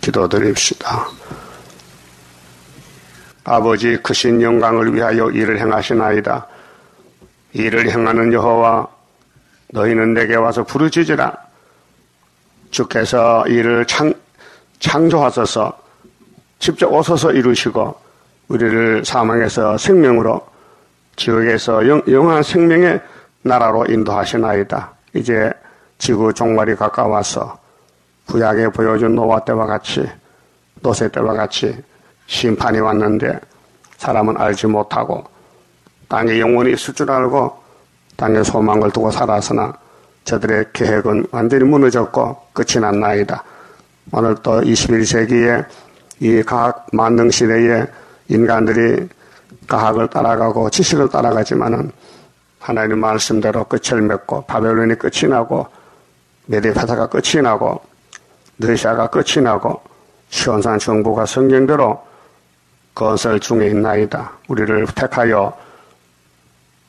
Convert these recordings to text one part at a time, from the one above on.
기도드립시다. 아버지 크신 영광을 위하여 일을 행하시나이다. 일을 행하는 여호와, 너희는 내게 와서 부르짖으라. 주께서 일을 창조하소서 직접 오셔서 이루시고 우리를 사망에서 생명으로, 지옥에서 영원한 생명의 나라로 인도하시나이다. 이제 지구 종말이 가까워서 구약에 보여준 노아 때와 같이, 노세 때와 같이 심판이 왔는데 사람은 알지 못하고 땅에 영원히 있을 줄 알고 땅에 소망을 두고 살았으나 저들의 계획은 완전히 무너졌고 끝이 났나이다. 오늘 또 21세기에 이 과학 만능 시대에 인간들이 과학을 따라가고 지식을 따라가지만은 하나님 말씀대로 끝을 맺고 바벨론이 끝이 나고 메데파사가 끝이 나고 러시아가 끝이 나고 시온산 정부가 성경대로 건설 중에 있나이다. 우리를 택하여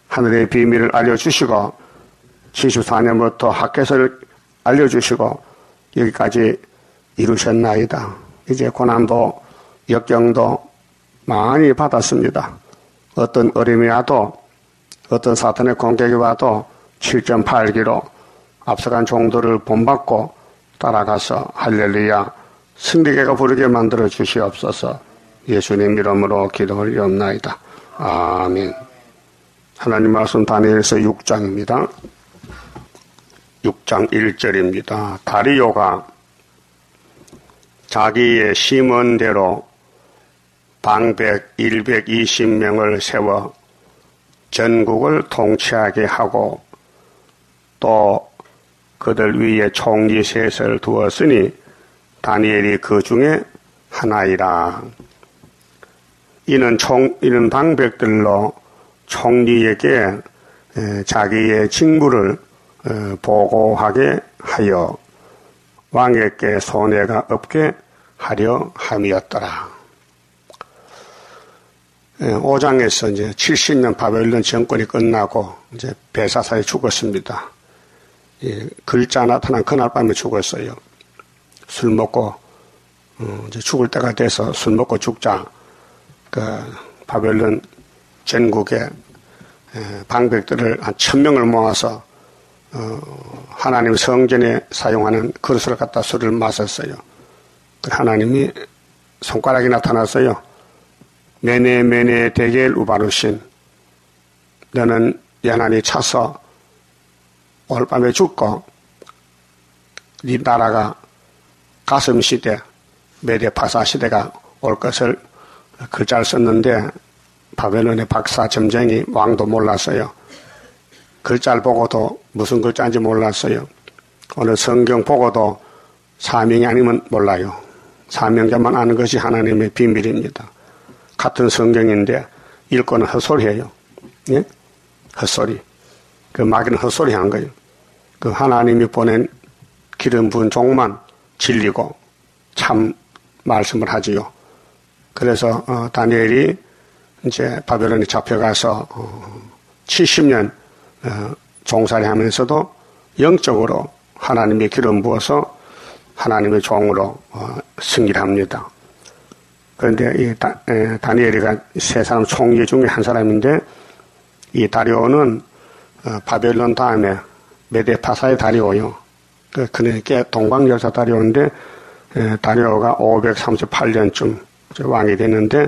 하늘의 비밀을 알려주시고 74년부터 학개서를 알려주시고 여기까지 이루셨나이다. 이제 고난도 역경도 많이 받았습니다. 어떤 어려움이 와도, 어떤 사탄의 공격이 와도 7.8기로 앞서간 종들을 본받고 따라가서 할렐루야 승리개가 부르게 만들어 주시옵소서. 예수님 이름으로 기도하옵나이다. 아멘. 하나님 말씀 다니엘서 6장입니다. 6장 1절입니다. 다리오가 자기의 심은 대로 방백 120명을 세워 전국을 통치하게 하고 또 그들 위에 총리 셋을 두었으니 다니엘이 그 중에 하나이라. 이는 방백들로 총리에게 자기의 직무를 보고하게 하여 왕에게 손해가 없게 하려 함이었더라. 5장에서 이제 70년 바벨론 정권이 끝나고 이제 벨사살이 죽었습니다. 글자 나타난 그날 밤에 죽었어요. 술 먹고 이제 죽을 때가 돼서 술 먹고 죽자. 그 바벨론 전국에 방백들을 한 1000명을 모아서 하나님 성전에 사용하는 그릇을 갖다 술을 마셨어요. 하나님이 손가락이 나타났어요. 메네 데겔 우바루신, 너는 연한이 차서 오늘 밤에 죽고 네 나라가 가슴 시대, 메데파사 시대가 올 것을 글자를 썼는데 바벨론의 박사 점쟁이 왕도 몰랐어요. 글자를 보고도 무슨 글자인지 몰랐어요. 오늘 성경 보고도 사명이 아니면 몰라요. 사명자만 아는 것이 하나님의 비밀입니다. 같은 성경인데 읽고는 헛소리해요. 예? 헛소리. 그 마귀는 헛소리 한 거예요. 그 하나님이 보낸 기름 부은 종만 진리고 참 말씀을 하지요. 그래서 다니엘이 이제 바벨론에 잡혀가서 70년 종살이 하면서도 영적으로 하나님의 기름 부어서 하나님의 종으로 승리를 합니다. 그런데 이 다니엘이가 세 사람 총리 중에 한 사람인데 이 다리오는 바벨론 다음에 메데파사의 다리오요. 그러니까 동방열사 다리오인데 다리오가 538년쯤 왕이 됐는데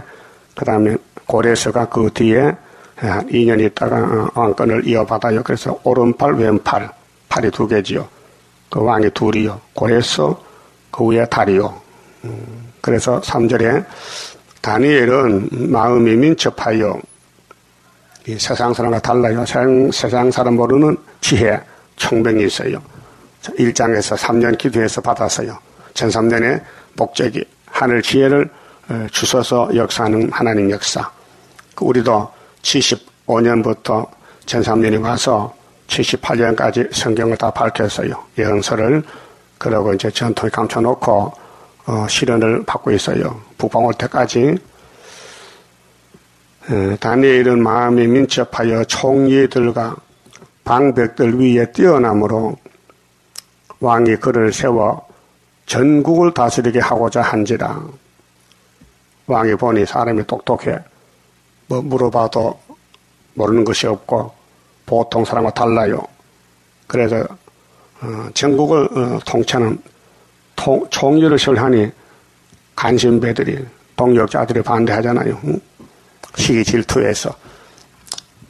그 다음에 고레스가 그 뒤에 한 2년 있다가 왕권을 이어받아요. 그래서 오른팔 왼팔 팔이 두 개지요. 그 왕이 둘이요. 고레스 그 위에 다리오. 그래서 3절에 다니엘은 마음이 민첩하여 이 세상 사람과 달라요. 세상 사람 모르는 지혜, 총명이 있어요. 1장에서 3년 기도해서 받았어요. 전 3년의 목적이 하늘 지혜를 주셔서 역사하는 하나님 역사. 우리도 75년부터 전 3년이 와서 78년까지 성경을 다 밝혔어요. 예언서를. 그러고 이제 전통에 감춰놓고 실현을 받고 있어요. 북방 올 때까지. 다니엘은 마음이 민첩하여 총리들과 방백들 위에 뛰어남으로 왕이 그를 세워 전국을 다스리게 하고자 한지라. 왕이 보니 사람이 똑똑해. 뭐 물어봐도 모르는 것이 없고 보통 사람과 달라요. 그래서 전국을 통치하는 총리를 설하니 간신배들이 동역자들이 반대하잖아요. 시기 질투해서.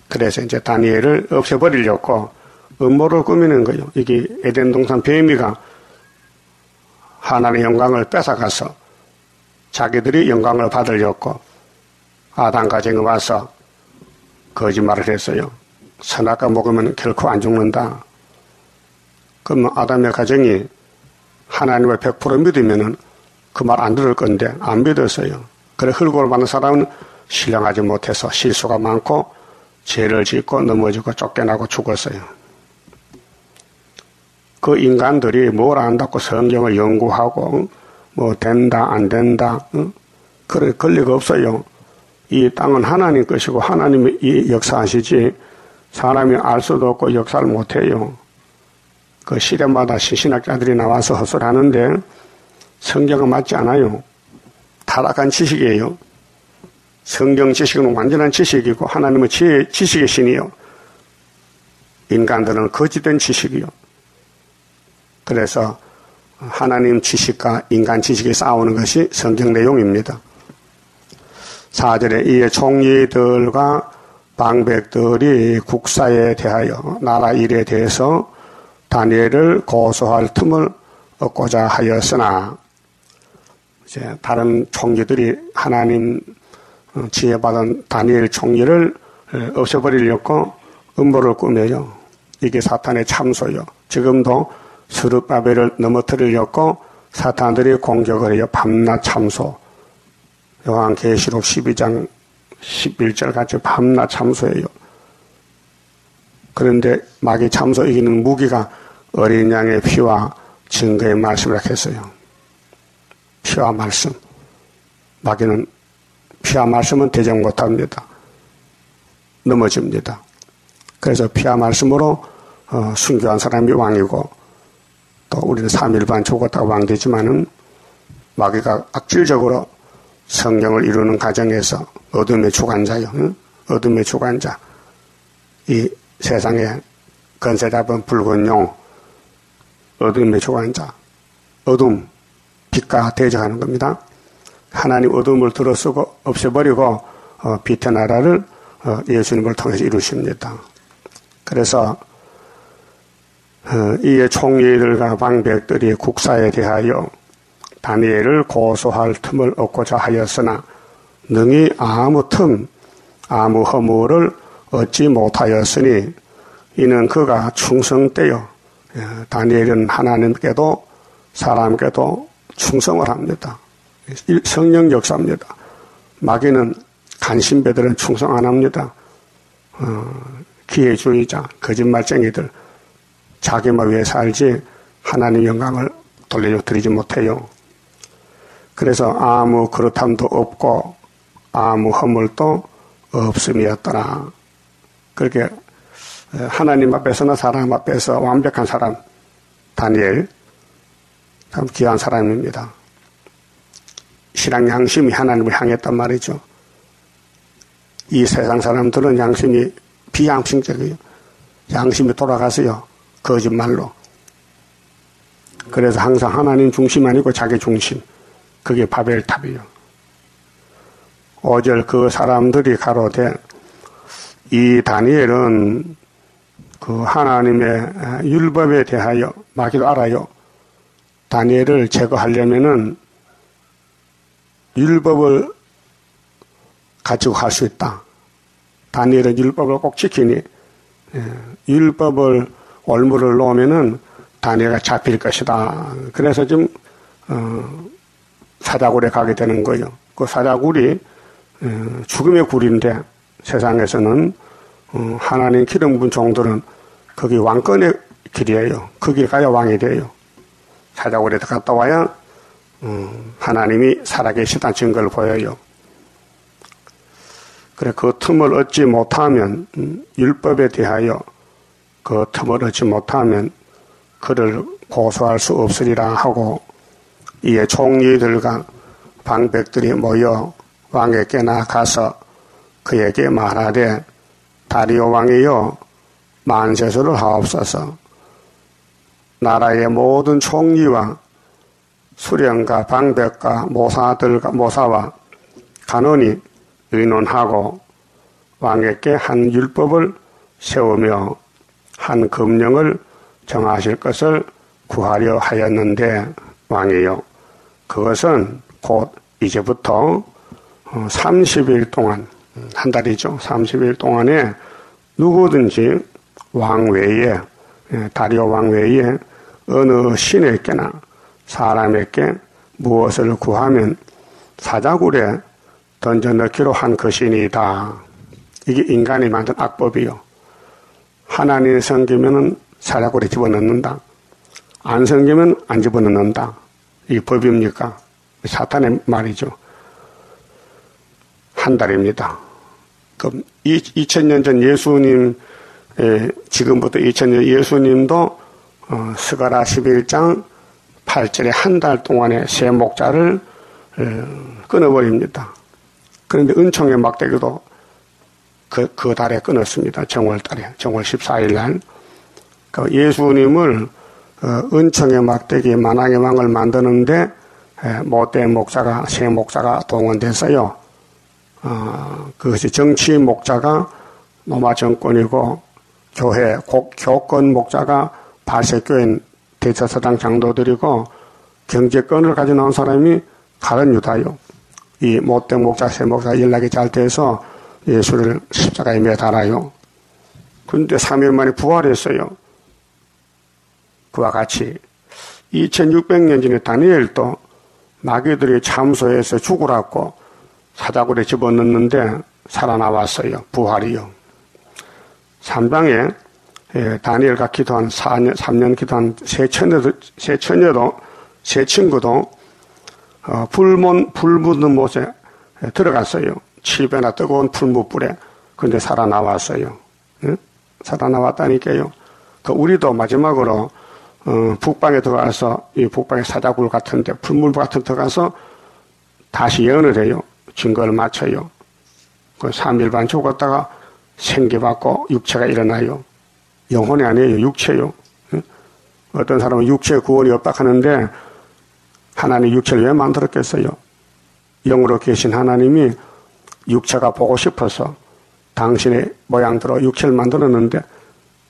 그래서 이제 다니엘을 없애버리려고 음모를 꾸미는 거예요. 이게 에덴 동산 뱀이가 하나님의 영광을 뺏어가서 자기들이 영광을 받으려고 아담 가정에 와서 거짓말을 했어요. 선악과 먹으면 결코 안 죽는다. 그러면 아담의 가정이 하나님을 100% 믿으면은 그 말 안 들을 건데 안 믿었어요. 그래 흙을 받는 사람은 신령하지 못해서 실수가 많고 죄를 짓고 넘어지고 쫓겨나고 죽었어요. 그 인간들이 뭘 안다고 성경을 연구하고 뭐 된다 안 된다 그럴 리가 없어요. 이 땅은 하나님 것이고 하나님이 이 역사하시지 사람이 알 수도 없고 역사를 못해요. 그 시대마다 신신학자들이 나와서 헛소리하는데 성경은 맞지 않아요. 타락한 지식이에요. 성경 지식은 완전한 지식이고 하나님은 지식의 신이요. 인간들은 거짓된 지식이요. 그래서 하나님 지식과 인간 지식이 싸우는 것이 성경 내용입니다. 4절에 이에 총리들과 방백들이 국사에 대하여 나라 일에 대해서 다니엘을 고소할 틈을 얻고자 하였으나 이제 다른 총리들이 하나님 지혜받은 다니엘 총리를 없애버리려고 음모를 꾸며요. 이게 사탄의 참소요. 지금도 스룹바벨을 넘어뜨리려고 사탄들이 공격을 해요. 밤낮 참소. 요한계시록 12장 11절 같이 밤낮 참소예요. 그런데 마귀 참소 이기는 무기가 어린 양의 피와 증거의 말씀을 했어요. 피와 말씀. 마귀는 피와 말씀은 대적 못합니다. 넘어집니다. 그래서 피와 말씀으로 순교한 사람이 왕이고 또 우리는 3일반 죽었다고 왕되지만은 마귀가 악질적으로 성경을 이루는 과정에서 어둠의 주관자요. 응? 어둠의 주관자. 이 세상에 건세 잡은 붉은 용. 어둠의 주관자. 어둠. 빛과 대적하는 겁니다. 하나님 어둠을 들어쓰고 없애버리고 빛의 나라를 예수님을 통해서 이루십니다. 그래서 이에 총리들과 방백들이 국사에 대하여 다니엘을 고소할 틈을 얻고자 하였으나 능히 아무 틈, 아무 허물을 얻지 못하였으니 이는 그가 충성되어 다니엘은 하나님께도 사람께도 충성을 합니다. 성령 역사입니다. 마귀는 간신배들은 충성 안 합니다. 기회주의자, 거짓말쟁이들 자기만 위해 살지 하나님 영광을 돌려드리지 못해요. 그래서 아무 그렇함도 없고 아무 허물도 없음이었더라. 그렇게 하나님 앞에서나 사람 앞에서 완벽한 사람 다니엘 참 귀한 사람입니다. 신앙 양심이 하나님을 향했단 말이죠. 이 세상 사람들은 양심이 비양심적이에요. 양심이 돌아가서요. 거짓말로. 그래서 항상 하나님 중심 아니고 자기 중심. 그게 바벨탑이에요. 5절 그 사람들이 가로되 이 다니엘은 그 하나님의 율법에 대하여 마귀도 알아요. 다니엘을 제거하려면은 율법을 가지고 갈 수 있다. 다니엘은 율법을 꼭 지키니 율법을 올무를 놓으면은 다니엘가 잡힐 것이다. 그래서 좀 사자굴에 가게 되는 거예요. 그 사자굴이 죽음의 굴인데 세상에서는 하나님 기름 부은 종들은 거기 왕권의 길이에요. 거기 가야 왕이 돼요. 사자굴에 갔다 와야 하나님이 살아계시다는 증거를 보여요. 그래 그 틈을 얻지 못하면 율법에 대하여 그 틈을 얻지 못하면 그를 고소할 수 없으리라 하고 이에 총리들과 방백들이 모여 왕에게 나가서 그에게 말하되 다리오 왕이여 만세수를 하옵소서. 나라의 모든 총리와 수령과 방백과 모사와 간원이 의논하고 왕에게 한 율법을 세우며 한 금령을 정하실 것을 구하려 하였는데 왕이요 그것은 곧 이제부터 30일 동안 한 달이죠. 30일 동안에 누구든지 왕 외에 다리오 왕 외에 어느 신에게나 사람에게 무엇을 구하면 사자굴에 던져넣기로 한 것이니이다. 이게 인간이 만든 악법이요. 하나님이 섬기면 사자굴에 집어넣는다. 안 섬기면 안 집어넣는다. 이게 법입니까? 사탄의 말이죠. 한 달입니다. 그럼 2000년 전 예수님, 지금부터 2000년 예수님도 스가랴 11장 8절에 한 달 동안의 새 목자를 끊어버립니다. 그런데 은총의 막대기도 그 달에 끊었습니다. 정월 달에, 정월 14일 날. 예수님을 은총의 막대기 만왕의 왕을 만드는데 못된 목자가, 새 목자가 동원됐어요. 그것이 정치 목자가 로마 정권이고 교회, 교권 목자가 발색교인 대처사당 장로들이고 경제권을 가지고 나온 사람이 가룟 유다요. 이 못된 목자, 새 목자 연락이 잘 돼서 예수를 십자가에 매달아요. 그런데 3일 만에 부활했어요. 그와 같이 2600년 전에 다니엘도 마귀들이 참소해서 죽으라고 사자굴에 집어넣는데 살아나왔어요. 부활이요. 3장에 다니엘과 기도한 3년 기도한 새 친구도 불 묻은 못에 들어갔어요. 7배나 뜨거운 풀무불에. 그런데 살아나왔어요. 응? 살아나왔다니까요. 우리도 마지막으로 북방에 들어가서 이 북방의 사자굴 같은데 풀물 같은 데 들어가서 다시 예언을 해요. 증거를 맞춰요. 3일 반 죽었다가 생기받고 육체가 일어나요. 영혼이 아니에요. 육체요. 어떤 사람은 육체 구원이 없다 하는데 하나님 육체를 왜 만들었겠어요? 영으로 계신 하나님이 육체가 보고 싶어서 당신의 모양대로 육체를 만들었는데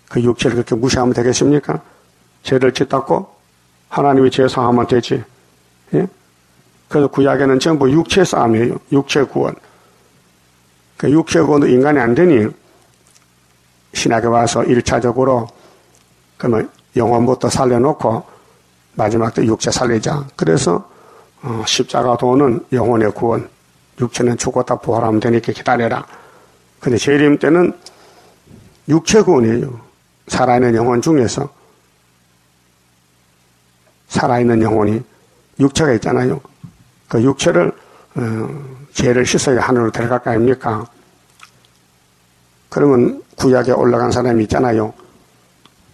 그 육체를 그렇게 무시하면 되겠습니까? 죄를 짓닫고 하나님이 죄사하면 되지. 예? 그래서 구약에는 전부 육체 싸움이에요. 육체 구원. 그 육체 구원도 인간이 안 되니 신약에 와서 1차적으로 그러면 영혼부터 살려놓고 마지막 때 육체 살리자. 그래서 십자가 도는 영혼의 구원. 육체는 죽었다 부활하면 되니까 기다려라. 근데 재림 때는 육체 구원이에요. 살아있는 영혼 중에서 살아있는 영혼이 육체가 있잖아요. 그 육체를 죄를 씻어야 하늘로 데려갈 거 아닙니까? 그러면 구약에 올라간 사람이 있잖아요.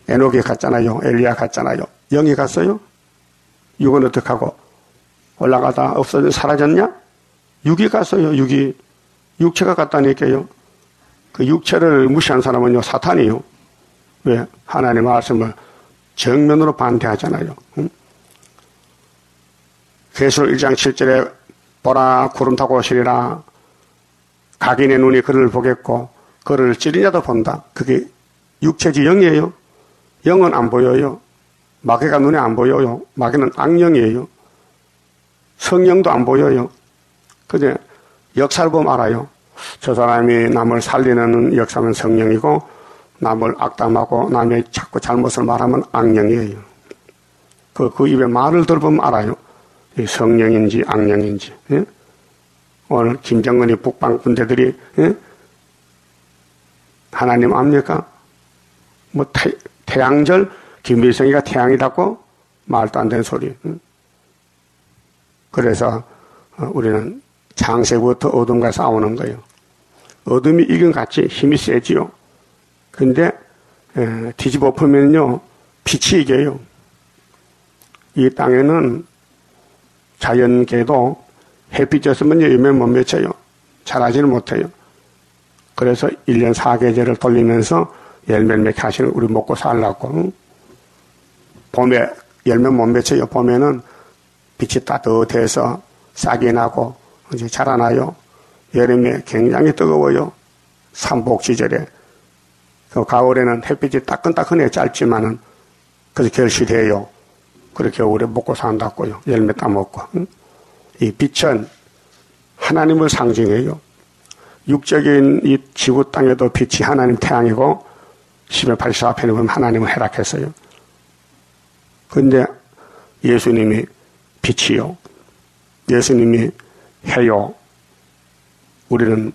에녹이 갔잖아요. 엘리야 갔잖아요. 영이 갔어요? 육은 어떻게 하고? 올라가다 없어져 사라졌냐? 육이 갔어요. 육이. 육체가 갔다니까요. 그 육체를 무시한 사람은요, 사탄이에요. 왜? 하나님의 말씀을 정면으로 반대하잖아요. 응? 계시록 1장 7절에 보라 구름 타고 오시리라. 각인의 눈이 그를 보겠고 그를 찌르냐도 본다. 그게 육체지 영이에요. 영은 안 보여요. 마귀가 눈에 안 보여요. 마귀는 악령이에요. 성령도 안 보여요. 근데 역사를 보면 알아요. 저 사람이 남을 살리는 역사는 성령이고 남을 악담하고 남의 자꾸 잘못을 말하면 악령이에요. 그 입에 말을 들어보면 알아요. 성령인지 악령인지. 예? 오늘 김정은이 북방 군대들이 예? 하나님 압니까? 뭐 태양절 김일성이가 태양이라고 말도 안 되는 소리. 그래서 우리는 창세부터 어둠과 싸우는 거예요. 어둠이 이긴 같이 힘이 세지요. 근데 뒤집어 보면요 빛이 이겨요. 이 땅에는 자연계도 햇빛이 없으면 열매 못 맺혀요. 자라지는 못해요. 그래서 1년 4계절을 돌리면서 열매를 맺게 하시는 우리 먹고 살라고. 봄에 열매 못 맺혀요. 봄에는 빛이 따뜻해서 싹이 나고 이제 자라나요. 여름에 굉장히 뜨거워요. 삼복시절에. 그 가을에는 햇빛이 따끈따끈해 짧지만은 그래서 결실해요. 그렇게 겨울에 먹고 산다고요. 열매 따먹고. 이 빛은 하나님을 상징해요. 육적인 이 지구 땅에도 빛이 하나님 태양이고 10여 84편에 보면 하나님을 해락했어요. 그런데 예수님이 빛이요. 예수님이 해요. 우리는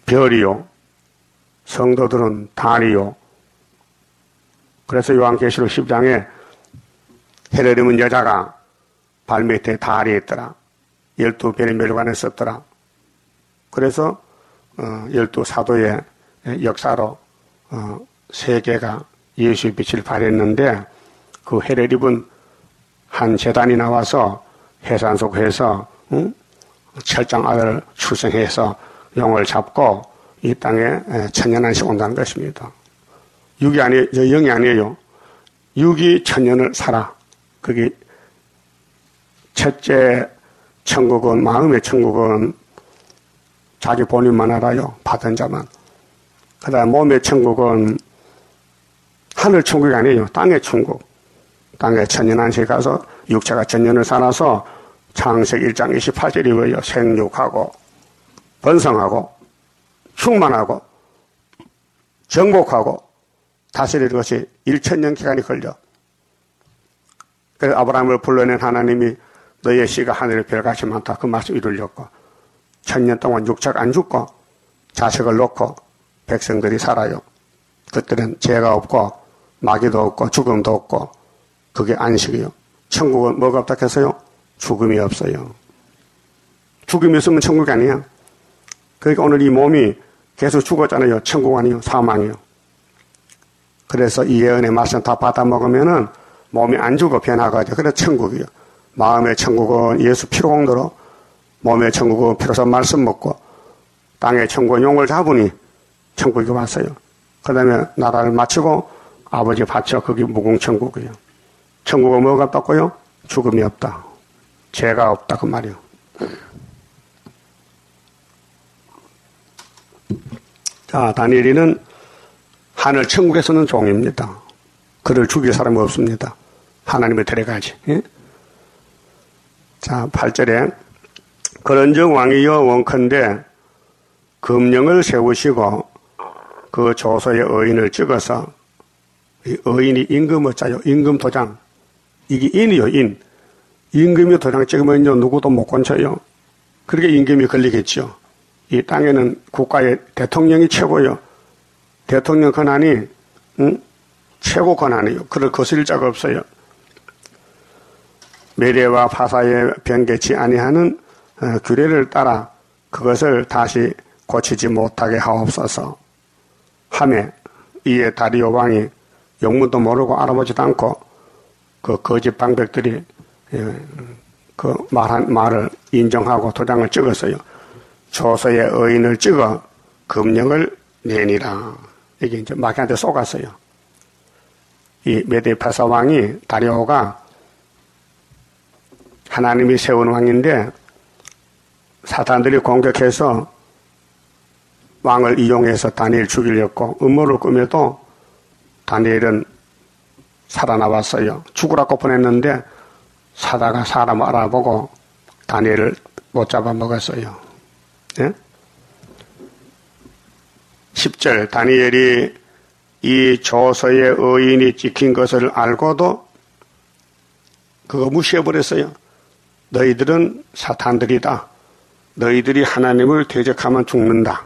별이요. 성도들은 달이요. 그래서 요한계시록 10장에 해를 입은 여자가 발밑에 달이 있더라. 12별의 멸관에 썼더라. 그래서 12사도의 역사로 세계가 예수의 빛을 발했는데 그 해를 입은 한 재단이 나와서 해산속해서 철장 아들을 출생해서 영을 잡고 이 땅에 천년한씩 온다는 것입니다. 육이 아니에요. 영이 아니에요. 육이 천년을 살아. 그게 첫째 천국은, 마음의 천국은 자기 본인만 알아요. 받은 자만. 그 다음 몸의 천국은 하늘 천국이 아니에요. 땅의 천국. 땅에 천년한씩 가서 육체가 천년을 살아서 창세기 1장 28절이 뭐예요? 생육하고 번성하고 충만하고 정복하고 다스리는 것이 1천년 기간이 걸려. 그래서 아브라함을 불러낸 하나님이 너의 씨가 하늘의 별같이 많다. 그 말씀 이루려고. 천년 동안 육체가 안 죽고 자식을 놓고 백성들이 살아요. 그때는 죄가 없고 마귀도 없고 죽음도 없고 그게 안식이요. 천국은 뭐가 없다 했어요? 죽음이 없어요. 죽음이 없으면 천국이 아니야. 그러니까 오늘 이 몸이 계속 죽었잖아요. 천국 아니요. 사망이요. 그래서 이 예언의 말씀 다 받아 먹으면은 몸이 안 죽어 변화가죠. 그래서 천국이요. 마음의 천국은 예수 피로 공도로, 몸의 천국은 피로서 말씀 먹고, 땅의 천국은 용을 잡으니 천국이 왔어요. 그 다음에 나라를 마치고 아버지 바쳐 그게 무궁천국이에요. 천국은 뭐가 없다고요? 죽음이 없다. 죄가 없다 그 말이요. 자, 다니엘이는 하늘 천국에서는 종입니다. 그를 죽일 사람이 없습니다. 하나님을 데려가지. 예? 자, 8절에 그런즉 왕이여 원컨대 금령을 세우시고 그 조서의 의인을 찍어서 이 의인이 임금어자요. 임금 도장. 이게 인이요. 인. 임금이 도장 찍으면요. 누구도 못 건쳐요. 그렇게 임금이 걸리겠죠. 이 땅에는 국가의 대통령이 최고요. 대통령 권한이 최고 권한이요. 그를 거스릴 자가 없어요. 매례와 파사에 변개치 아니하는 규례를 따라 그것을 다시 고치지 못하게 하옵소서. 하매 이에 다리오 왕이 영문도 모르고 알아보지도 않고 그 거짓 방백들이 그 말한 말을 인정하고 도장을 찍었어요. 조서의 의인을 찍어 금령을 내니라. 이게 이제 마귀한테 쏘갔어요. 이 메데파사 왕이 다리오가 하나님이 세운 왕인데 사탄들이 공격해서 왕을 이용해서 다니엘 죽이려고 음모를 꾸며도 다니엘은 살아나왔어요. 죽으라고 보냈는데 사다가 사람 알아보고 다니엘을 못 잡아먹었어요. 네? 10절 다니엘이 이 조서의 의인이 찍힌 것을 알고도 그거 무시해버렸어요. 너희들은 사탄들이다. 너희들이 하나님을 대적하면 죽는다.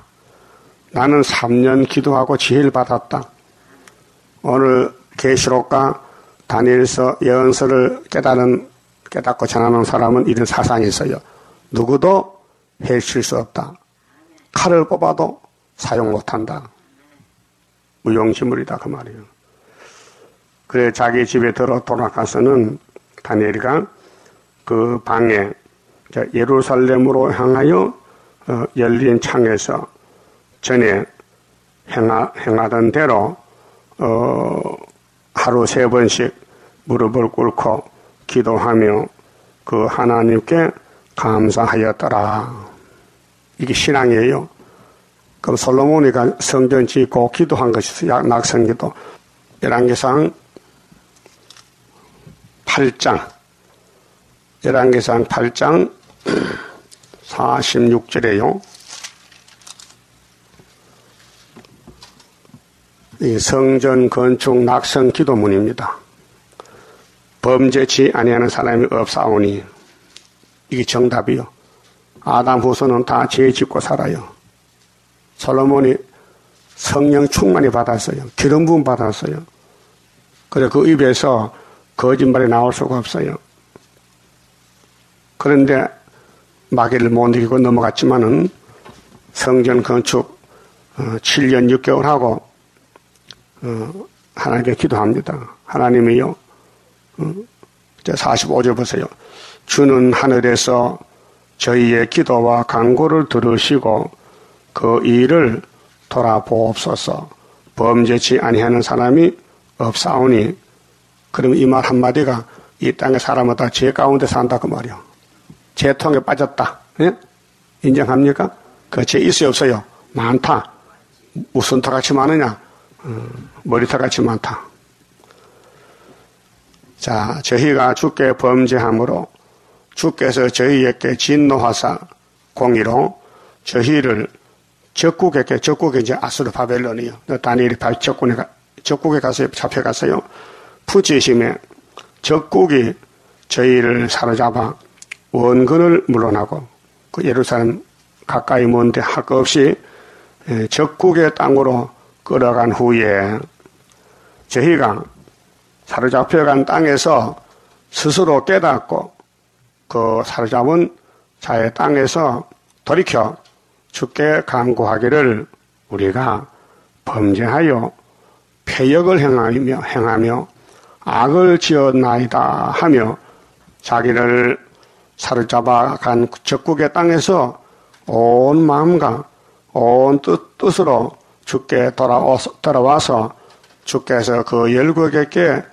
나는 3년 기도하고 지혜를 받았다. 오늘 계시록과 다니엘서 예언서를 깨닫고 전하는 사람은 이런 사상이 있어요. 누구도 해칠 수 없다. 칼을 뽑아도 사용 못한다. 무용지물이다 그 말이에요. 그래 자기 집에 돌아가서는 다니엘이가 그 방에 예루살렘으로 향하여 열린 창에서 전에 행하던 대로 하루 3번씩 무릎을 꿇고 기도하며 그 하나님께 감사하였더라. 이게 신앙이에요. 그럼 솔로몬이 성전 짓고 기도한 것이 낙성기도. 열왕기상 8장 46절에요. 이 성전 건축 낙성 기도문입니다. 범죄치 아니하는 사람이 없사오니. 이게 정답이요. 아담 후손은 다 죄 짓고 살아요. 솔로몬이 성령 충만히 받았어요. 기름 부음 받았어요. 그래 그 입에서 거짓말이 나올 수가 없어요. 그런데 마귀를 못 이기고 넘어갔지만은 성전 건축 7년 6개월 하고 하나님께 기도합니다. 하나님이요. 45절 보세요. 주는 하늘에서 저희의 기도와 간구를 들으시고 그 일을 돌아보옵소서. 범죄치 아니하는 사람이 없사오니. 그러면 이 말 한마디가 이 땅의 사람마다 죄 가운데 산다 그 말이요. 죄통에 빠졌다. 예? 인정합니까? 그 죄 있어요 없어요? 많다. 무슨 터같이 많으냐? 머리터같이 많다. 자, 저희가 주께 범죄함으로 주께서 저희에게 진노하사 공의로 저희를 적국에 이제 아수르 바벨론이요. 다니엘이 적국에 가서 잡혀갔어요. 푸지심에 적국이 저희를 사로잡아 원근을 물러나고 그 예루살렘 가까이 먼데 할 것 없이 적국의 땅으로 끌어간 후에 저희가 사로잡혀간 땅에서 스스로 깨닫고 그 사로잡은 자의 땅에서 돌이켜 주께 간구하기를 우리가 범죄하여 패역을 행하며 악을 지었나이다 하며 자기를 사로잡아 간 적국의 땅에서 온 마음과 온 뜻으로 주께 돌아와서 주께서 그 열국에게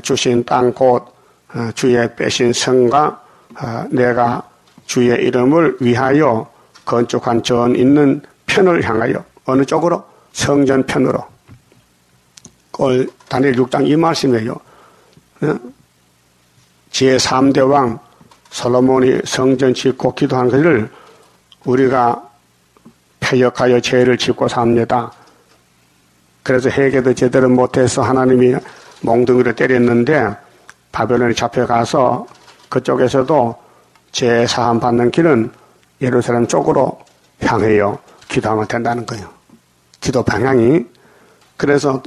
주신 땅 곧 주의 빼신 성과 내가 주의 이름을 위하여 건축한 전 있는 편을 향하여 어느 쪽으로? 성전 편으로. 다니엘 6장 이 말씀이에요. 제3대 왕 솔로몬이 성전 짓고 기도한 것을 우리가 패역하여 죄를 짓고 삽니다. 그래서 회개도 제대로 못해서 하나님이 몽둥이를 때렸는데 바벨론에 잡혀가서 그쪽에서도 제사함 받는 길은 예루살렘 쪽으로 향해요. 기도하면 된다는 거예요. 기도 방향이. 그래서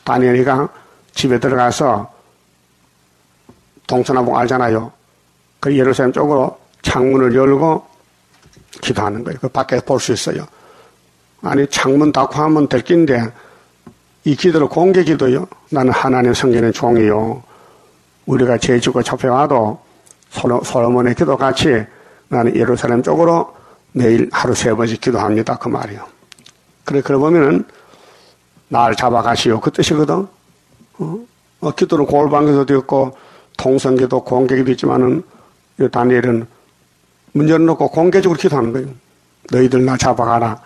다니엘이가 집에 들어가서 동서남북 알잖아요. 그 예루살렘 쪽으로 창문을 열고 기도하는 거예요. 그 밖에 볼 수 있어요. 아니 창문 닫고 하면 될 낀데 이 기도를 공개 기도요. 나는 하나님 섬기는 종이요. 우리가 죄 짓고 잡혀가도 솔로몬의 기도같이 나는 예루살렘 쪽으로 매일 하루 3번씩 기도합니다. 그 말이요. 그래 보면은 날 잡아가시오. 그 뜻이거든. 기도는 골방기도도 있고 통성기도 공개기도 있지만은 다니엘은 문 열어놓고 공개적으로 기도하는 거예요. 너희들 나 잡아가라.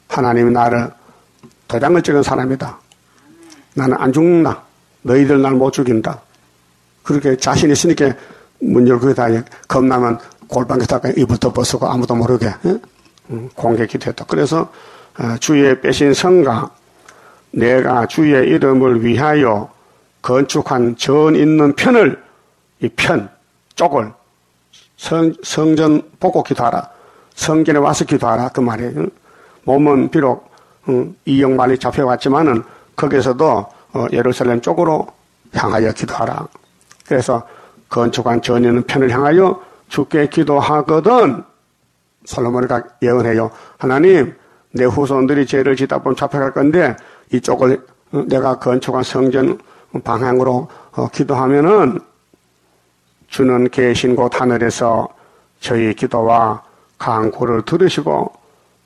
하나님이 나를 도장을 찍은 사람이다. 나는 안 죽는다. 너희들 날 못 죽인다. 그렇게 자신 있으니까 문 열고 거기다 겁나면 골방에다가 이불도 벗고 아무도 모르게 공개 기도했다. 그래서 주의 빼신 성가 내가 주의 이름을 위하여 건축한 전 있는 편을 이 편 쪽을 성전 보고 기도하라. 성전에 와서 기도하라. 그 말이에요. 몸은 비록 이영만이 잡혀왔지만은 거기서도 예루살렘 쪽으로 향하여 기도하라. 그래서 건축한 전 있는 편을 향하여 주께 기도하거든. 솔로몬이 예언해요. 하나님, 내 후손들이 죄를 짓다 보면 잡혀갈 건데 이쪽을 내가 건축한 성전 방향으로 기도하면은 주는 계신 곳 하늘에서 저희 기도와 간구를 들으시고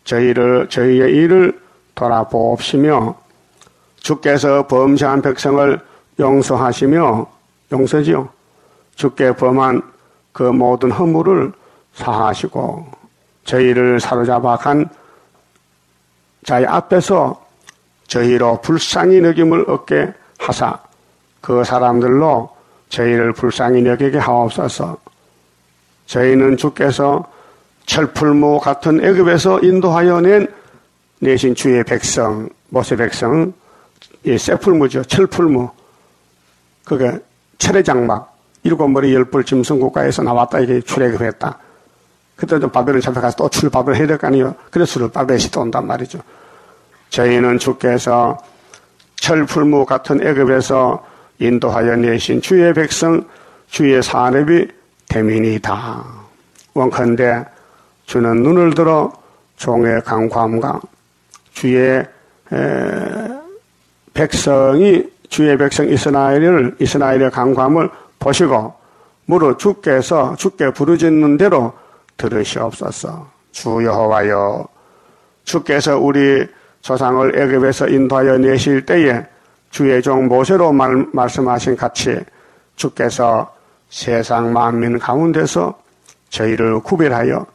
저희의 일을 돌아보옵시며 주께서 범죄한 백성을 용서하시며 용서지요. 주께 범한 그 모든 허물을 사하시고 저희를 사로잡아 간 자의 앞에서 저희로 불쌍히 여김을 얻게 하사 그 사람들로 저희를 불쌍히 여기게 하옵소서. 저희는 주께서 철풀무 같은 애굽에서 인도하여 내신 주의 백성, 모세 백성, 이 쇠풀무죠. 철풀무. 그게 철의 장막, 7머리 10뿔 짐승 국가에서 나왔다 이게 출애굽했다. 그때 좀 바벨론 잡혀가서 또 출바벨 해야 될 거 아니에요. 그래서 바벨이 또 온단 말이죠. 저희는 주께서 철풀무 같은 애굽에서 인도하여 내신 주의 백성, 주의 산업이 대민이다. 원컨대 주는 눈을 들어 종의 간구함과 주의 주의 백성 이스라엘의 간구함을 보시고 무릇 주께 부르짖는 대로 들으시옵소서. 주 여호와여, 주께서 우리 조상을 애굽에서 인도하여 내실 때에 주의 종 모세로 말씀하신 같이 주께서 세상 만민 가운데서 저희를 구별하여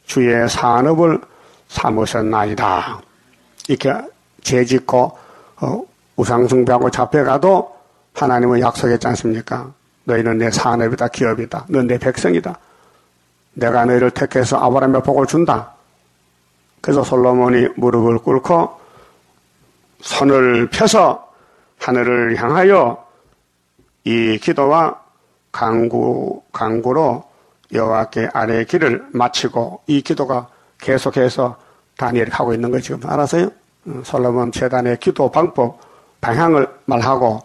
주의 산업을 삼으셨나이다. 이렇게 죄짓고 우상숭배하고 잡혀가도 하나님은 약속했지 않습니까? 너희는 내 산업이다, 기업이다. 넌 내 백성이다. 내가 너희를 택해서 아브라함의 복을 준다. 그래서 솔로몬이 무릎을 꿇고 손을 펴서 하늘을 향하여 이 기도와 간구로 여호와께 아래의 길을 마치고 이 기도가 계속해서 다니엘이 하고 있는 거 지금 알아서요? 솔로몬 제단의 기도 방법, 방향을 말하고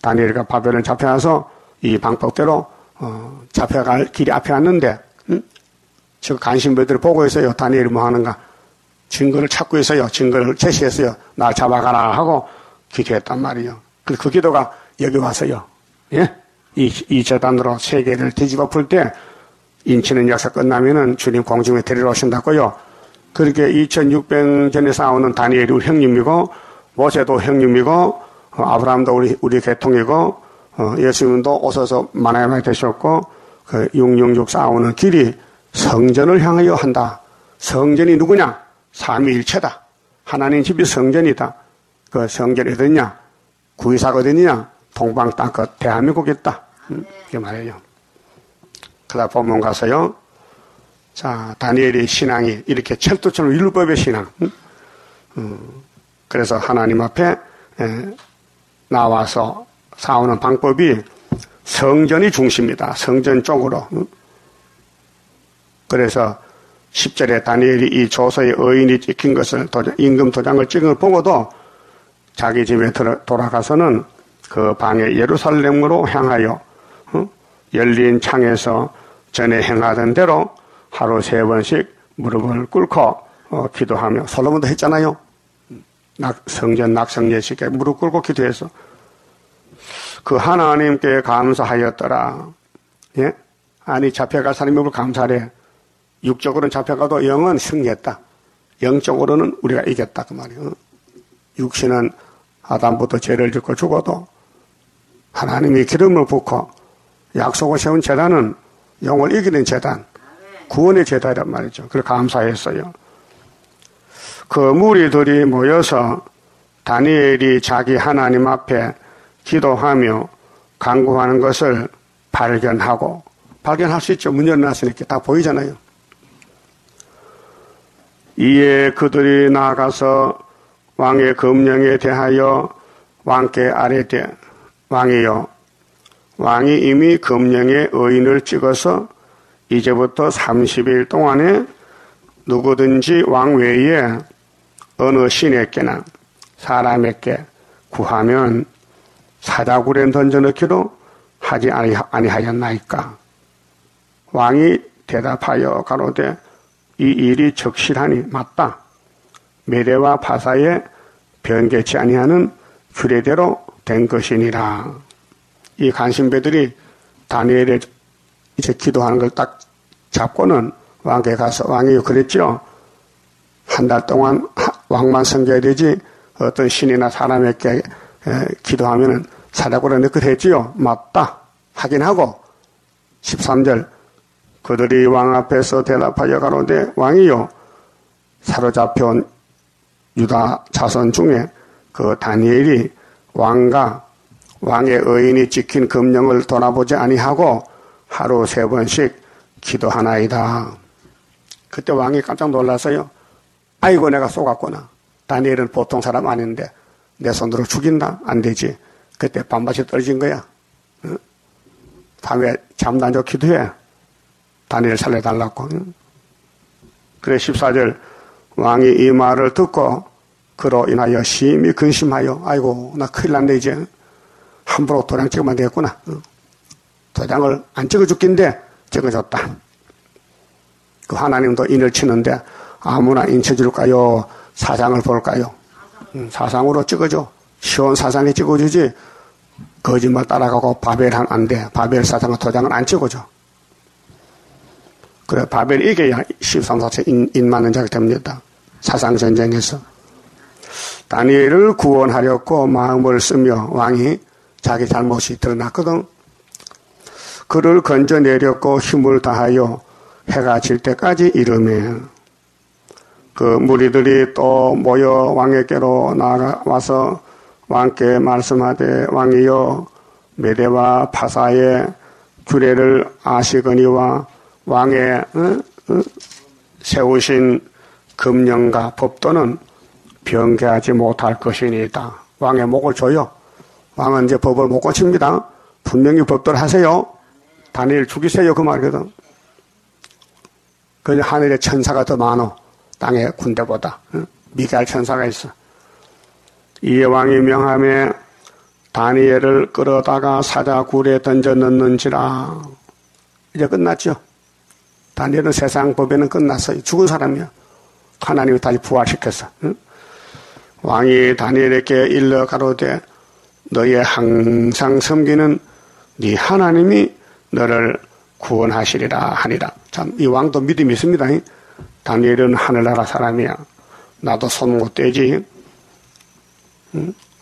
다니엘이가 바벨론 잡혀가서 이 방법대로 잡혀갈 길이 앞에 왔는데 지금 간신배들이 보고 있어요. 다니엘이 뭐 하는가? 증거를 찾고 있어요. 증거를 제시했어요. 날 잡아가라 하고 기도했단 말이에요. 그 기도가 여기 와서요. 예? 이 재단으로 세계를 뒤집어 풀 때 인치는 역사 끝나면은 주님 공중에 데리러 오신다고요. 그렇게 2600년 전에 싸우는 다니엘이 우리 형님이고 모세도 형님이고 아브라함도 우리 계통이고 예수님도 오셔서 만화에 되셨고 그 666 싸우는 길이 성전을 향하여 한다. 성전이 누구냐? 삼위일체다. 하나님 집이 성전이다. 그 성전이 어디냐? 구이사가 어디냐? 동방 땅끝 대한민국에 있다. 이렇게 말해요. 그러다 본문 가서요. 자, 다니엘의 신앙이 이렇게 철도처럼 율법의 신앙. 그래서 하나님 앞에 나와서 싸우는 방법이 성전이 중심이다. 성전 쪽으로. 그래서 10절에 다니엘이 이 조서의 의인이 찍힌 것을 임금 도장을 찍은 걸 보고도 자기 집에 돌아가서는 그 방에 예루살렘으로 향하여 열린 창에서 전에 행하던 대로 하루 3번씩 무릎을 꿇고 기도하며 솔로몬도 했잖아요. 성전 낙성 예식에 무릎 꿇고 기도해서 그 하나님께 감사하였더라. 예? 아니 잡혀갈 사람이 뭘 감사해. 육적으로는 잡혀가도 영은 승리했다. 영적으로는 우리가 이겼다 그 말이에요. 육신은 아담부터 죄를 짓고 죽어도 하나님이 기름을 붓고 약속을 세운 제단은 영을 이기는 제단, 구원의 제단이란 말이죠. 그래서 감사했어요. 그 무리들이 모여서 다니엘이 자기 하나님 앞에 기도하며 간구하는 것을 발견할 수 있죠. 문 열어놨으니까 다 보이잖아요. 이에 그들이 나아가서 왕의 금령에 대하여 왕께 아뢰되 왕이여, 왕이 이미 금령의 의인을 찍어서 이제부터 30일 동안에 누구든지 왕 외에 어느 신에게나 사람에게 구하면 사자굴에 던져넣기로 하지 아니하였나이까. 왕이 대답하여 가로되 이 일이 적실하니 맞다. 메대와 바사에 변개치 아니하는 규례대로 된 것이니라. 이 간신배들이 다니엘의 이제 기도하는 걸 딱 잡고는 왕께 가서 왕이 그랬죠. 한 달 동안 왕만 섬겨야 되지 어떤 신이나 사람에게 기도하면은 사자굴에 넣고 했지요. 맞다. 확인하고 13절 그들이 왕 앞에서 대답하여 가로되 왕이요 사로잡혀온 유다 자손 중에 그 다니엘이 왕과 왕의 의인이 지킨 금령을 돌아보지 아니하고 하루 3번씩 기도하나이다. 그때 왕이 깜짝 놀라서요. 아이고 내가 속았구나. 다니엘은 보통 사람 아닌데 내 손으로 죽인다? 안 되지. 그때 밤낮이 떨어진 거야. 응? 밤에 잠도 안 자고 기도해. 다니엘 살려달라고. 응? 그래 14절 왕이 이 말을 듣고 그로 인하여 심히 근심하여 아이고 나 큰일 났네 이제. 함부로 도장 찍으면 되겠구나. 응? 도장을 안 찍어줬긴데 찍어줬다. 그 하나님도 인을 치는데 아무나 인 쳐줄까요? 사상을 볼까요? 사상으로 찍어줘. 시온 사상에 찍어주지 거짓말 따라가고 바벨은 안 돼. 바벨 사상은 도장을 안 찍어줘. 그래 바벨이 이겨야 13, 14세 인 맞는 자가 됩니다. 사상전쟁에서. 다니엘을 구원하려고 마음을 쓰며 왕이 자기 잘못이 드러났거든. 그를 건져내렸고 힘을 다하여 해가 질 때까지 이르매 그 무리들이 또 모여 왕에게로 나와서 왕께 말씀하되 왕이여 메대와 파사의 규례를 아시거니와 왕의 세우신 금령과 법도는 변개하지 못할 것이니이다. 왕의 목을 줘요. 왕은 이제 법을 못 고칩니다. 분명히 법도를 하세요. 다니엘 죽이세요. 그 말이거든. 그 하늘에 천사가 더 많어. 땅의 군대보다. 미가엘 천사가 있어. 이에 왕이 명함에 다니엘을 끌어다가 사자굴에 던져 넣는지라. 이제 끝났죠. 다니엘은 세상 법에는 끝났어요. 죽은 사람이야. 하나님이 다시 부활시켰어. 왕이 다니엘에게 일러 가로되 너의 항상 섬기는 네 하나님이 너를 구원하시리라 하니라. 참, 이 왕도 믿음이 있습니다. 다니엘은 하늘나라 사람이야. 나도 손 못 떼지.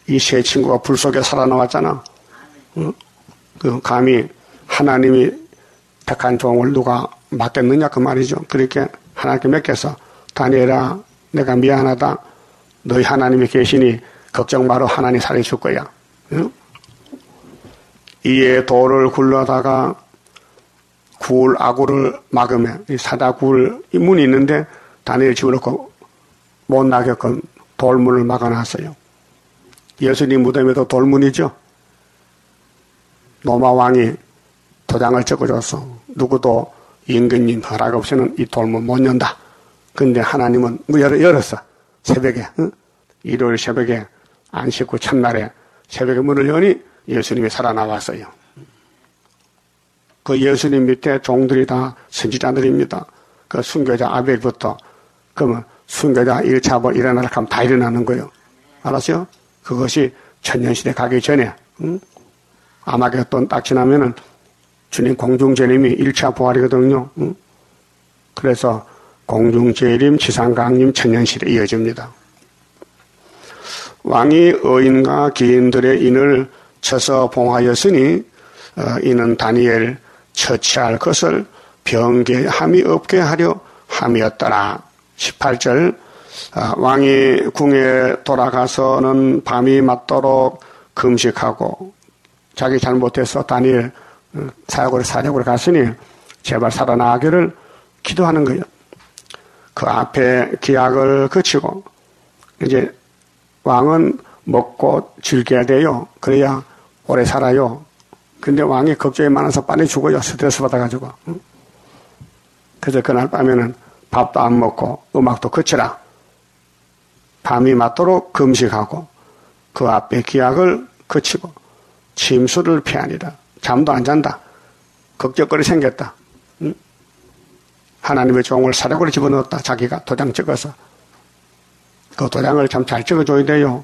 이 세 친구가 불 속에 살아나왔잖아. 그 감히 하나님이 택한 종을 누가 맡겠느냐 그 말이죠. 그렇게 하나님께 맡겨서 다니엘아 내가 미안하다. 너희 하나님이 계시니 걱정 마라. 하나님 살려줄 거야. 이에 돌을 굴러다가 굴 아구를 막으며 이 사다굴 이 문이 있는데 다니엘 집어넣고 못 나게끔 돌문을 막아놨어요. 예수님 무덤에도 돌문이죠. 로마 왕이 도장을 적어줬어. 누구도 임금님 허락 없이는 이 돌문 못 연다. 근데 하나님은 열었어. 새벽에 일요일 새벽에 안식 후 첫날에 새벽에 문을 여니 예수님이 살아나왔어요. 그 예수님 밑에 종들이 다 선지자들입니다. 그 순교자 아벨부터 그러면 순교자 1차 뭐 일어나라 하면 다 일어나는 거예요. 알았어요? 그것이 천년시대 가기 전에 아마겟돈 딱 지나면은 주님 공중재림이 1차 부활이거든요. 그래서 공중재림, 지상강림, 천년시대 이어집니다. 왕이 의인과 기인들의 인을 쳐서 봉하였으니 이는 다니엘 처치할 것을 변개함이 없게 하려 함이었더라. 18절 왕이 궁에 돌아가서는 밤이 맞도록 금식하고 자기 잘못해서 다니엘 사역으로 갔으니 제발 살아나기를 기도하는 거예요. 그 앞에 기약을 거치고 이제 왕은 먹고 즐겨야 돼요. 그래야 오래 살아요. 근데 왕이 걱정이 많아서 빨리 죽어요. 스트레스 받아가지고. 그래서 그날 밤에는 밥도 안 먹고 음악도 그치라. 밤이 맞도록 금식하고 그 앞에 기약을 거치고 침수를 피하니라. 잠도 안 잔다. 걱정거리 생겼다. 하나님의 종을 사력으로 집어넣었다. 자기가 도장 찍어서. 그 도장을 참 잘 찍어줘야 돼요.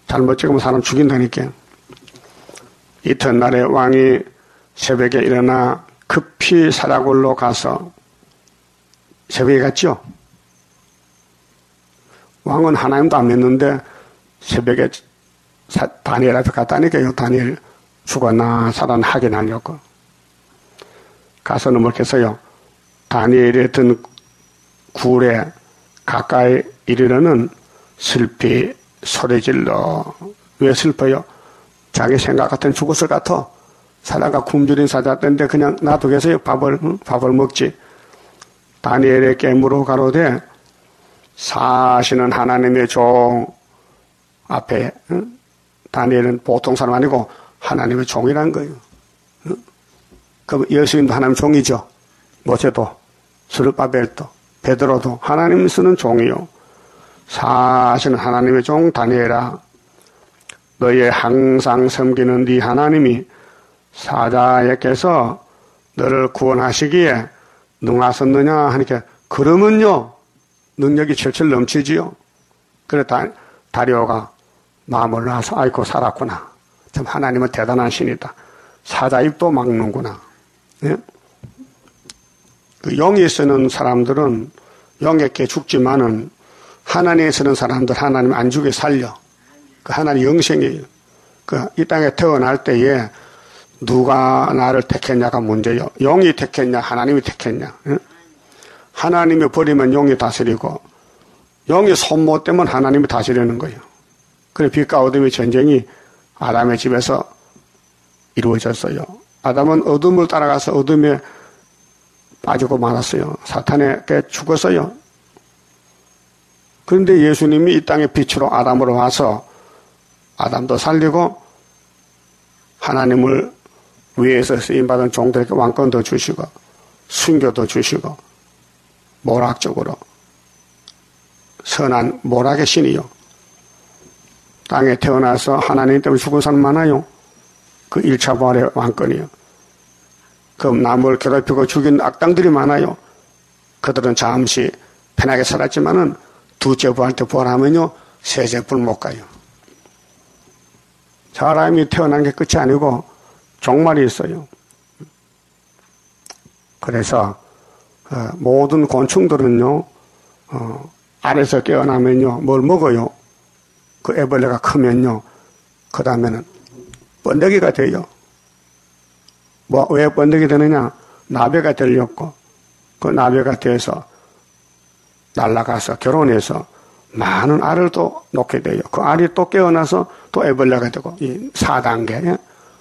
잘못 찍으면 사람 죽인다니까. 이튿날에 왕이 새벽에 일어나 급히 사라굴로 가서 새벽에 갔죠. 왕은 하나님도 안 믿는데 새벽에 다니엘 앞에 갔다니까요. 다니엘 죽었나 살았나 확인하려고. 가서는 뭘 했어요? 다니엘이 든 굴에 가까이 이르러는 슬피 소리질러. 왜 슬퍼요? 자기 생각 같은 죽었을 것 같아. 사라가 굶주린 사자였는데 그냥 놔두겠어요? 밥을 먹지. 다니엘에게 물어 가로되 사시는 하나님의 종 앞에 다니엘은 보통 사람 아니고 하나님의 종이란 거예요. 그럼 예수님도 하나님의 종이죠. 모세도 스룹바벨도 베드로도 하나님 쓰는 종이요. 사시는 하나님의 종 다니엘아 너의 항상 섬기는 네 하나님이 사자에게서 너를 구원하시기에 능하셨느냐 하니까 그러면요 능력이 철철 넘치지요. 그래 다리오가 마음을 놔서 아이고 살았구나. 참 하나님은 대단한 신이다. 사자 입도 막는구나. 예? 그 영에 쓰는 사람들은 영에게 죽지만은 하나님에 쓰는 사람들 하나님 안 죽게 살려. 그 하나님 영생이에요. 그 이 땅에 태어날 때에 누가 나를 택했냐가 문제요. 영이 택했냐 하나님이 택했냐. 예? 하나님이 버리면 영이 다스리고 영이 손못 대면 하나님이 다스리는 거예요. 그래 빛과 어둠의 전쟁이 아담의 집에서 이루어졌어요. 아담은 어둠을 따라가서 어둠에 빠지고 말았어요. 사탄에게 죽었어요. 그런데 예수님이 이 땅의 빛으로 아담으로 와서 아담도 살리고 하나님을 위에서 쓰임받은 종들에게 왕권도 주시고 순교도 주시고 모락적으로 선한 모락의 신이요. 땅에 태어나서 하나님 때문에 죽은 사람 많아요. 그 1차 부활의 왕권이요. 그 남을 괴롭히고 죽인 악당들이 많아요. 그들은 잠시 편하게 살았지만은 두째 부활 때 부활하면요. 세제 불 못 가요. 사람이 태어난 게 끝이 아니고 종말이 있어요. 그래서 모든 곤충들은요. 알에서 깨어나면요. 뭘 먹어요. 그 애벌레가 크면요. 그 다음에는 번데기가 돼요. 왜 번데기 되느냐? 나비가 되려고 그 나비가 돼서 날아가서 결혼해서 많은 알을 또 놓게 돼요. 그 알이 또 깨어나서 또 애벌레가 되고 이 4단계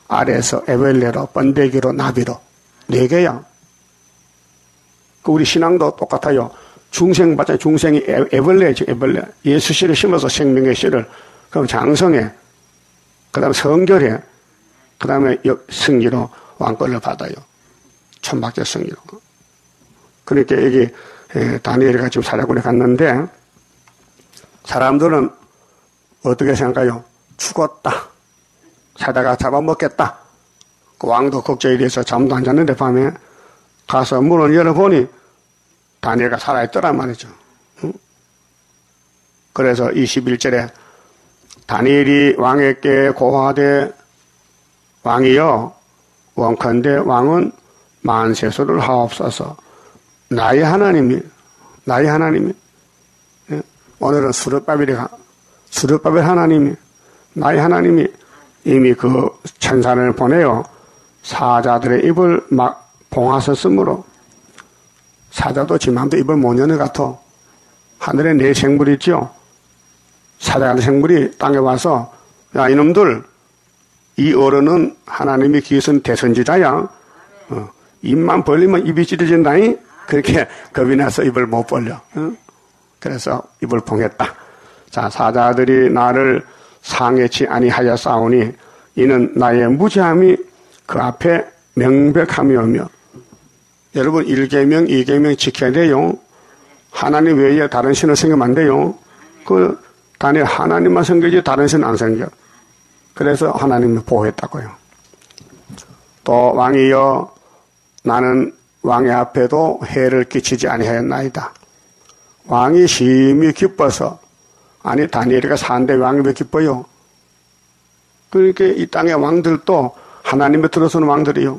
알에서 애벌레로 번데기로 나비로 4개야. 그 우리 신앙도 똑같아요. 중생 받자 중생이 애벌레죠. 애벌레. 예수 씨를 심어서 생명의 씨를 그럼 장성해. 그 다음에 성결해. 그 다음에 승리로 왕권을 받아요. 천박제 승리로. 그러니까 여기 다니엘이가 지금 사자굴에 갔는데 사람들은 어떻게 생각해요? 죽었다. 사자가 잡아먹겠다. 그 왕도 걱정이 돼서 잠도 안 잤는데 밤에 가서 문을 열어보니 다니엘가 살아있더란 말이죠. 그래서 21절에 다니엘이 왕에게 고하되 왕이여 원컨대 왕은 만세수를 하옵소서. 나의 하나님이 오늘은 수르바벨 하나님이 나의 하나님이 이미 그 천사를 보내요. 사자들의 입을 막 봉하셨으므로 사자도 지 맘대로 입을 못 여는 것 같아. 하늘에 4 생물이 있죠. 사자 같은 생물이 땅에 와서 야 이놈들 이 어른은 하나님이 기선 대선지자야. 입만 벌리면 입이 찢어진다니. 그렇게 겁이 나서 입을 못 벌려. 그래서 입을 봉했다. 자, 사자들이 나를 상해치 아니하여 싸우니 이는 나의 무죄함이 그 앞에 명백함이오며. 여러분 1계명, 2계명 지켜야 돼요. 하나님 외에 다른 신을 섬기면 안 돼요. 그 단일 하나님만 섬기지 다른 신은 안 섬겨. 그래서 하나님을 보호했다고요. 또 왕이여 나는 왕의 앞에도 해를 끼치지 아니하였나이다. 왕이 심히 기뻐서 아니 다니엘이가 사는데 왕이 왜 기뻐요? 그러니까 이 땅의 왕들도 하나님에 들어서는 왕들이요.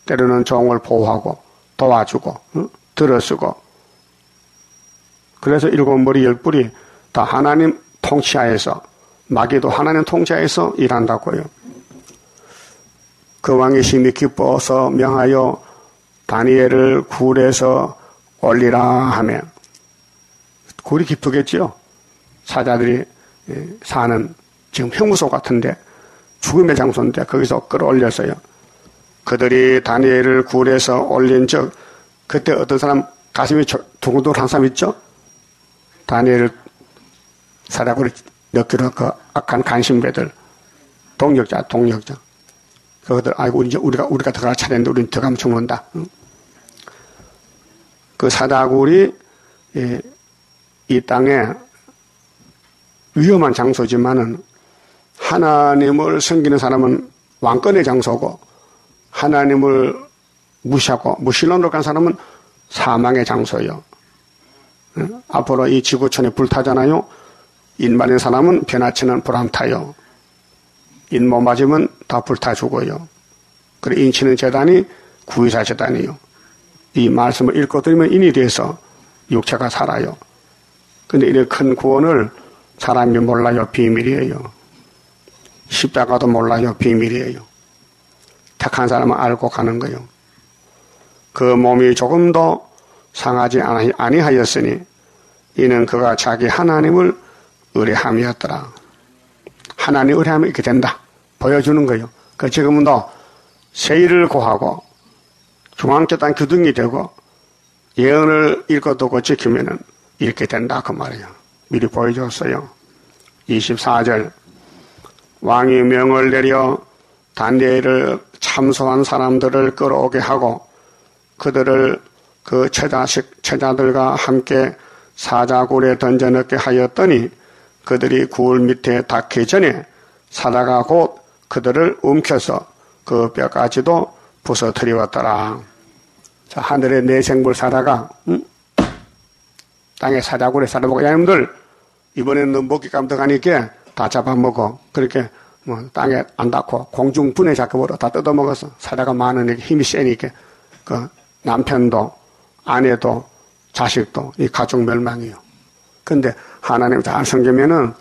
때로는 종을 보호하고 도와주고 들어쓰고 그래서 7머리 10뿔이 다 하나님 통치하에서 마귀도 하나님 통치하에서 일한다고요. 그 왕이 심히 기뻐서 명하여 다니엘을 굴에서 올리라 하며 굴이 깊으겠지요. 사자들이 사는 지금 형무소 같은데 죽음의 장소인데 거기서 끌어올렸어요. 그들이 다니엘을 굴에서 올린 적 그때 어떤 사람 가슴이 두근두근한 사람 있죠? 다니엘을 사자굴에 넣기로 그 악한 간신배들 동력자 그들 아이고 이제 우리가 들어갈 차례인데 우리는 들어가면 죽는다. 그 사자굴이 이 땅에 위험한 장소지만은 하나님을 섬기는 사람은 왕권의 장소고 하나님을 무시하고 무신론으로 간 사람은 사망의 장소예요. 앞으로 이 지구촌에 불타잖아요. 인 맞은 사람은 변화치는 불안 타요. 인 못 맞으면 다 불타 죽어요. 그리고 인 치는 재단이 구의사 재단이요. 이 말씀을 읽고 들으면 인이 돼서 육체가 살아요. 근데 이런 큰 구원을 사람이 몰라요. 비밀이에요. 십자가도 몰라요. 비밀이에요. 택한 사람은 알고 가는 거예요. 그 몸이 조금도 상하지 아니하였으니 이는 그가 자기 하나님을 의뢰함이었더라. 하나님 의뢰하면 이렇게 된다. 보여주는 거예요. 그 지금도 세일을 고하고 중앙재단 기둥이 되고 예언을 읽어두고 지키면은 이렇게 된다 그 말이에요. 미리 보여줬어요. 24절 왕이 명을 내려 다니엘을 참소한 사람들을 끌어오게 하고 그들을 그 처자들과 함께 사자굴에 던져넣게 하였더니 그들이 굴 밑에 닿기 전에 사자가 곧 그들을 움켜서 그 뼈까지도 부서뜨리웠더라. 자, 하늘의 내생물 사자가 땅에 사자굴에 사자보고 야님들 이번에는 먹기 깜떡하니까 다 잡아먹어. 그렇게 땅에 안 닿고 공중분해 잡혀버려 다 뜯어먹어서 사자가 많으니까 힘이 세니까 그 남편도 아내도 자식도 이 가족 멸망이에요. 근데 하나님 잘 섬기면은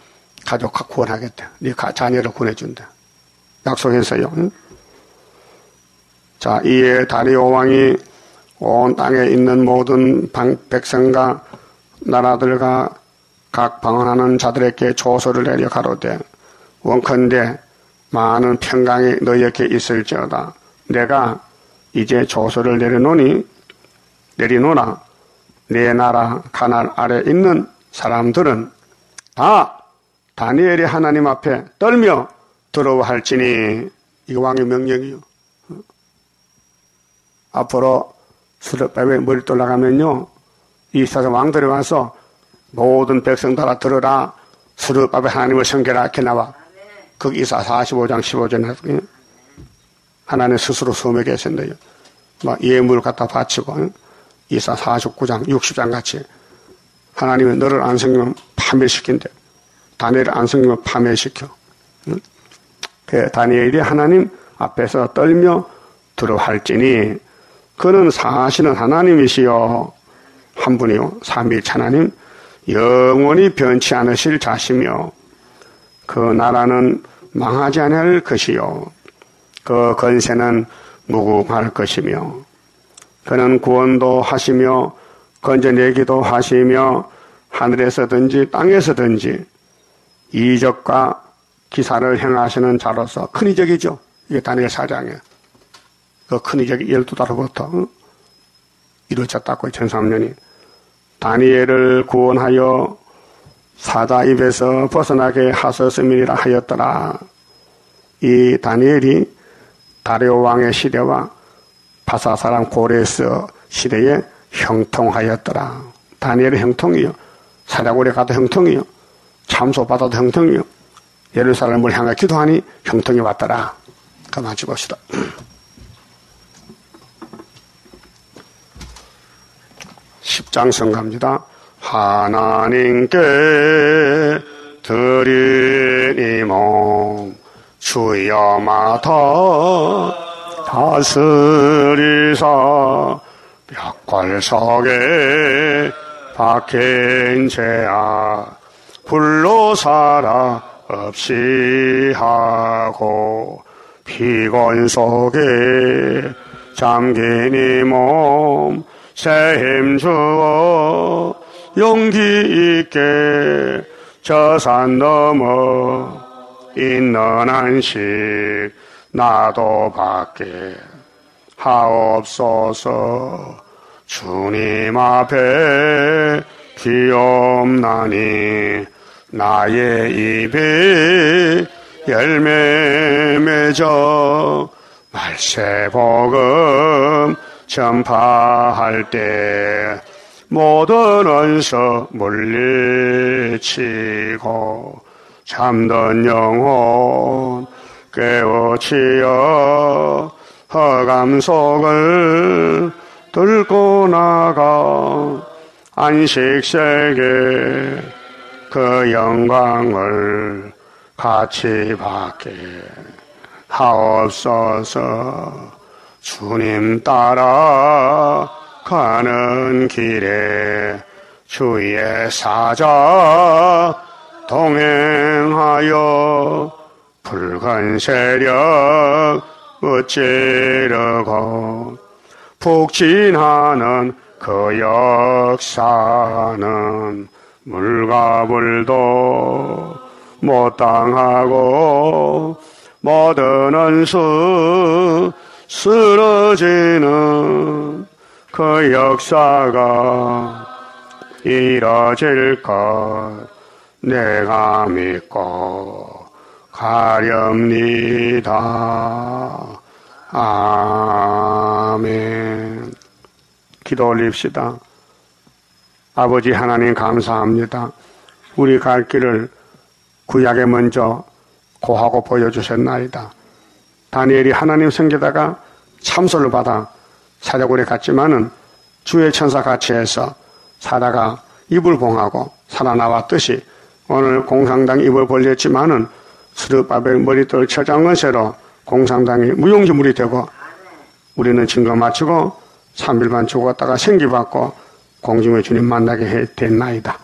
가족 구원하겠다. 네 자녀를 구원해준다. 약속했어요. 응? 자, 이에 다리오 왕이 온 땅에 있는 모든 백성과 나라들과 각 방언하는 자들에게 조서를 내려 가로되 원컨대 많은 평강이 너희에게 있을지어다. 내가 이제 조서를 내리노라. 내 나라 가나안 아래 있는 사람들은 다 다니엘이 하나님 앞에 떨며 두려워할지니 이 왕의 명령이요. 앞으로 수르바벨 머리 돌아가면요. 이 사자 왕들이 와서 모든 백성들아 들으라. 수르바벨 하나님을 섬겨라 이렇게 나와. 거기 이사 45장 15절 하나님 스스로 섬에 계신대요. 막 예물을 갖다 바치고 이사 49장 60장 같이 하나님이 너를 안 섬기면 파멸시킨대. 다니엘을 안 섬기면 파멸시켜. 그 다니엘이 하나님 앞에서 떨며 두려워할지니 그는 사실은 하나님이시요 한 분이요 삼위일체 하나님 영원히 변치 않으실 자시며 그 나라는 망하지 않을 것이요 그 건세는 무궁할 것이며 그는 구원도 하시며 건져내기도 하시며 하늘에서든지 땅에서든지 이적과 기사를 행하시는 자로서 큰 이적이죠. 이게 다니엘 4장이에요. 그 큰 이적이 12달부터 이루어졌다고 2003년이 다니엘을 구원하여 사자 입에서 벗어나게 하셨음이라 하였더라. 이 다니엘이 다리오 왕의 시대와 바사 사람 고레스 시대에 형통하였더라. 다니엘의 형통이요. 사자굴에 가도 형통이요. 참소받아도 형통이요. 예루살렘을 향해 기도하니 형통이 왔더라. 가만히 봅시다. 10장 성가입니다. 하나님께 드린 이 몸 주여마다 다스리사 벽걸석에 박힌 죄악 불로 살아 없이 하고 피곤 속에 잠긴 이 몸 새 힘 주어 용기 있게 저 산 넘어 있는 안식 나도 받게 하옵소서. 주님 앞에 기옵나니 나의 입에 열매 맺어 말세복음 전파할 때 모든 원수 물리치고 잠든 영혼 깨우치어 허감 속을 뚫고 나가 안식세계 그 영광을 같이 받게 하옵소서. 주님 따라 가는 길에 주의 사자 동행하여 붉은 세력 어찌르고 북진하는 그 역사는 물과 불도 못 당하고 모든 원수 쓰러지는 그 역사가 이뤄질 것 내가 믿고 가렵니다. 아멘. 기도 올립시다. 아버지 하나님 감사합니다. 우리 갈 길을 구약에 먼저 고하고 보여주셨나이다. 다니엘이 하나님 성계다가 참소를 받아 사자굴에 갔지만은 주의 천사 같이 해서 사다가 입을 봉하고 살아나왔듯이 오늘 공산당 입을 벌렸지만은 스룹바벨 머리털 처장은 새로 공산당이 무용지물이 되고 우리는 증거 마치고 3일만 죽었다가 생기받고 공중의 주님 만나게 됐나이다.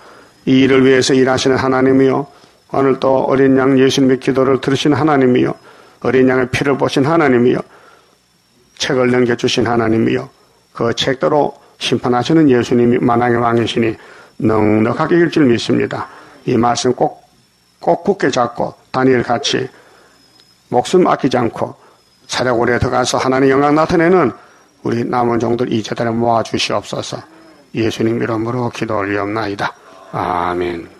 이 일을 위해서 일하시는 하나님이요, 오늘 또 어린 양 예수님의 기도를 들으신 하나님이요, 어린 양의 피를 보신 하나님이요, 책을 넘겨주신 하나님이요, 그 책대로 심판하시는 예수님이 만왕의 왕이시니 넉넉하게 이길 줄 믿습니다. 이 말씀 꼭 굳게 잡고 다니엘 같이 목숨 아끼지 않고 사자굴에 들어가서 하나님의 영광 나타내는 우리 남은 종들 이 제단에 모아주시옵소서. 예수님 이름으로 기도 올리옵나이다. 아멘.